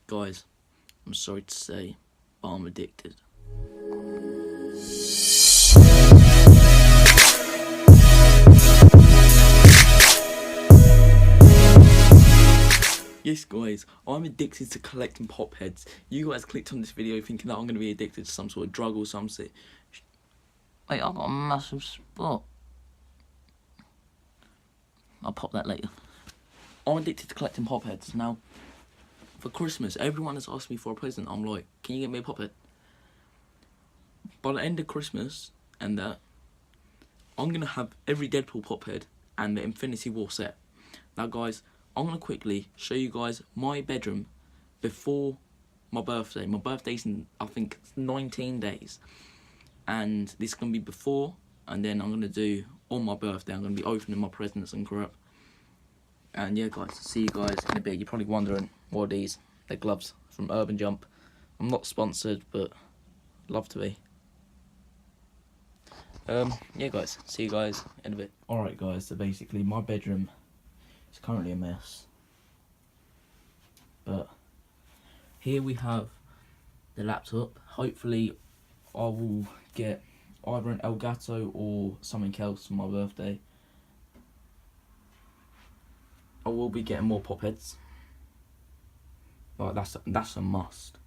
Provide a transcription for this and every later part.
Guys, I'm sorry to say, but I'm addicted. Yes guys, I'm addicted to collecting pop heads. You guys clicked on this video thinking that I'm going to be addicted to some sort of drug or something. Wait, I've got a massive spot. I'll pop that later. I'm addicted to collecting pop heads. Now, for Christmas, everyone has asked me for a present. I'm like, can you get me a pop head? By the end of Christmas and that, I'm going to have every Deadpool pop head and the Infinity War set. Now guys, I'm going to quickly show you guys my bedroom before my birthday. My birthday's in, I think, 19 days. And this is going to be before, and then I'm going to do, on my birthday, I'm going to be opening my presents and crap. And yeah guys, see you guys in a bit. You're probably wondering, what are these? They're gloves from Urban Jump. I'm not sponsored, but love to be. Yeah guys, see you guys in a bit. Alright guys, so basically my bedroom is currently a mess. But here we have the laptop. Hopefully I will get either an Elgato or something else for my birthday. I will be getting more pop heads. Like that's a must.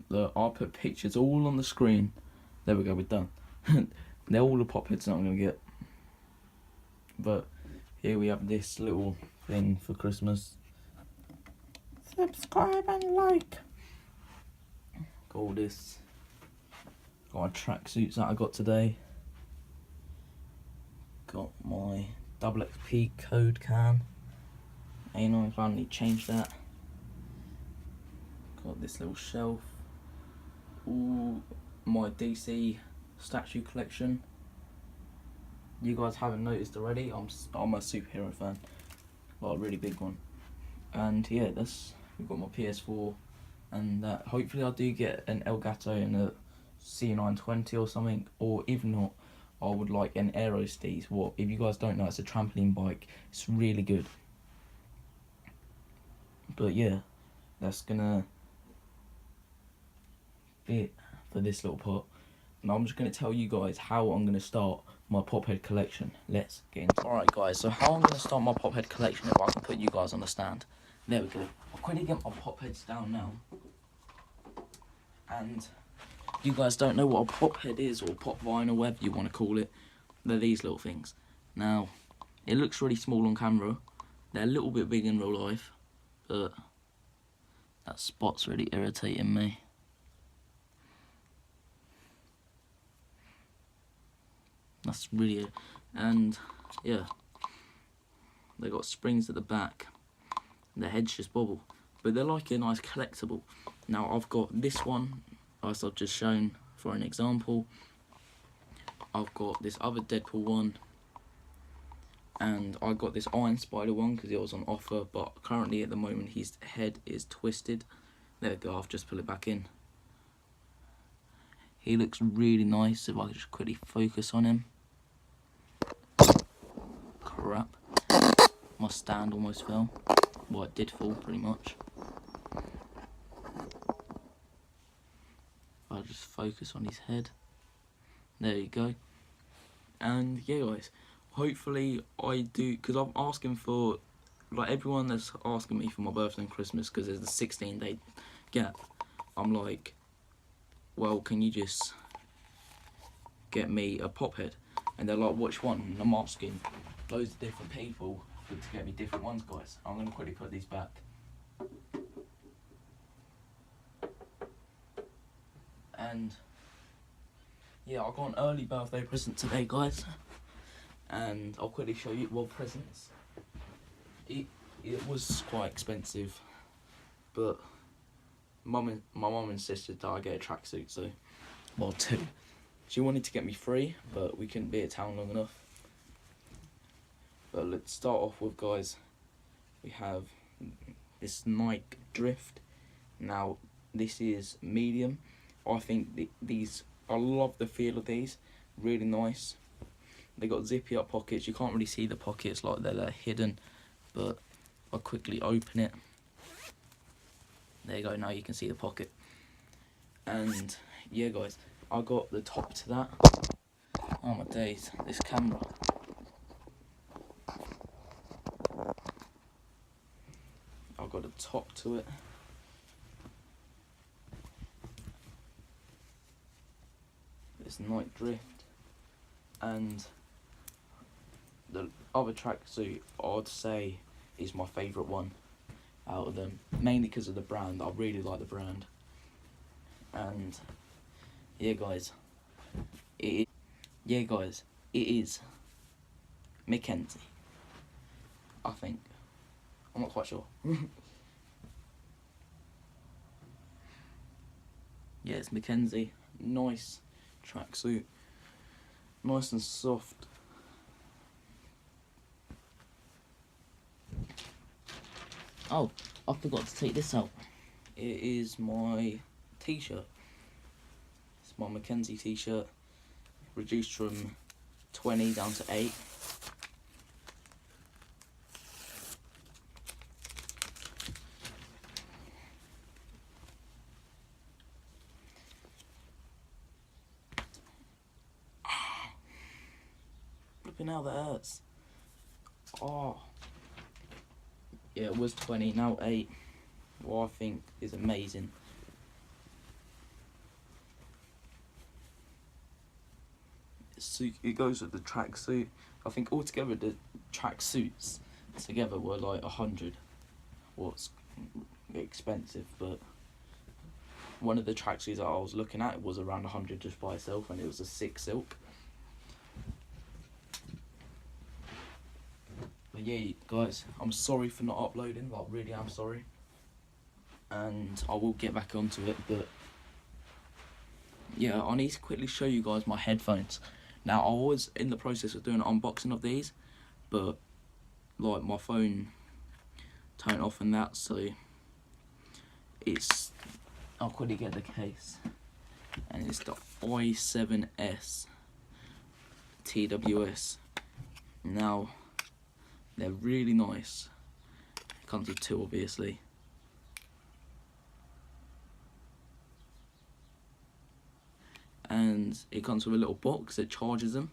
Look, I'll put pictures all on the screen. There we go, we're done. They're all the pop heads that I'm gonna get. But here we have this little thing for Christmas. Subscribe and like. Got all this. Got my tracksuits that I got today. Got my double XP code can. Ain't no, I finally changed that. Got this little shelf. All my DC statue collection. You guys haven't noticed already, I'm a superhero fan. Like a really big one. And yeah, we've got my PS4 and that. Hopefully I do get an Elgato and a C920 or something, or if not, I would like an Aerosteez. What, if you guys don't know, it's a trampoline bike. It's really good. But yeah, that's gonna be it for this little part. And I'm just gonna tell you guys how I'm gonna start my pop head collection. Let's get into it. Alright guys, so how I'm gonna start my pop head collection, if I can put you guys on the stand. There we go. I'll quickly get my pop heads down now. And you guys don't know what a pop head is, or pop vinyl, whatever you want to call it. They're these little things. Now, it looks really small on camera. They're a little bit big in real life, but that spot's really irritating me. That's really it. And yeah, they got springs at the back. The heads just bobble, but they're like a nice collectible. Now I've got this one, as I've just shown for an example. I've got this other Deadpool one, and I got this Iron Spider one because it was on offer, but currently at the moment his head is twisted. There we go, I've just put it back in. He looks really nice. If I could just quickly focus on him. Crap, my stand almost fell. Well, it did fall pretty much. I'll just focus on his head. There you go. And yeah guys, hopefully I do, because I'm asking for, like everyone that's asking me for my birthday and Christmas, because there's a 16-day gap, I'm like, well, can you just get me a pop head? And they're like, which one? And I'm asking loads of different people to get me different ones, guys. I'm going to quickly put these back. And yeah, I got an early birthday present today, guys. And I'll quickly show you, well, presents. It was quite expensive, but my mum insisted that I get a tracksuit, so, well, two. She wanted to get me 3, but we couldn't be at town long enough. But let's start off with, guys, we have this Nike Drift. Now, this is medium. I think these, I love the feel of these, really nice. They got zippy up pockets. You can't really see the pockets, like they're hidden, but I'll quickly open it. There you go, now you can see the pocket. And yeah guys, I got the top to that. Oh my days, this camera. I got a top to it. This Night Drift. And the other tracksuit I'd say is my favourite one out of them, mainly because of the brand. I really like the brand. And yeah guys, it is Mackenzie, I think. I'm not quite sure. Yeah, it's Mackenzie. Nice tracksuit, nice and soft. Oh, I forgot to take this out. It is my t-shirt. It's my Mackenzie t-shirt, reduced from 20 down to 8. Flipping hell, that hurts. Oh. Yeah, it was 20, now 8. What I think is amazing. It goes with the tracksuit. I think altogether the tracksuits together were like 100. Well, it's expensive, but one of the tracksuits that I was looking at was around 100 just by itself, and it was a 6 silk. But yeah, guys, I'm sorry for not uploading. Like, really, I'm sorry. And I will get back onto it, but yeah, I need to quickly show you guys my headphones. Now, I was in the process of doing an unboxing of these, but like my phone turned off and that, so I'll quickly get the case, and it's the i7S TWS. Now, they're really nice. It comes with 2, obviously. And it comes with a little box that charges them.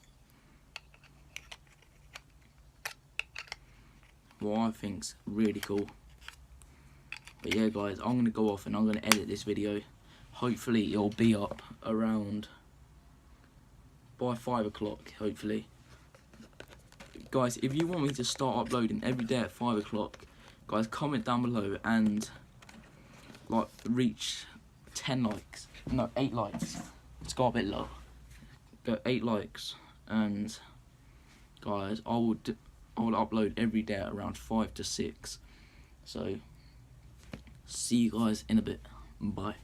What I think's really cool. But yeah guys, I'm gonna go off and I'm gonna edit this video. Hopefully it'll be up around by 5 o'clock, hopefully. Guys, if you want me to start uploading every day at 5 o'clock, guys, comment down below and like reach 10 likes. No, 8 likes. It's got a bit low. Go 8 likes, and guys, I will upload every day at around 5 to 6. So see you guys in a bit. Bye.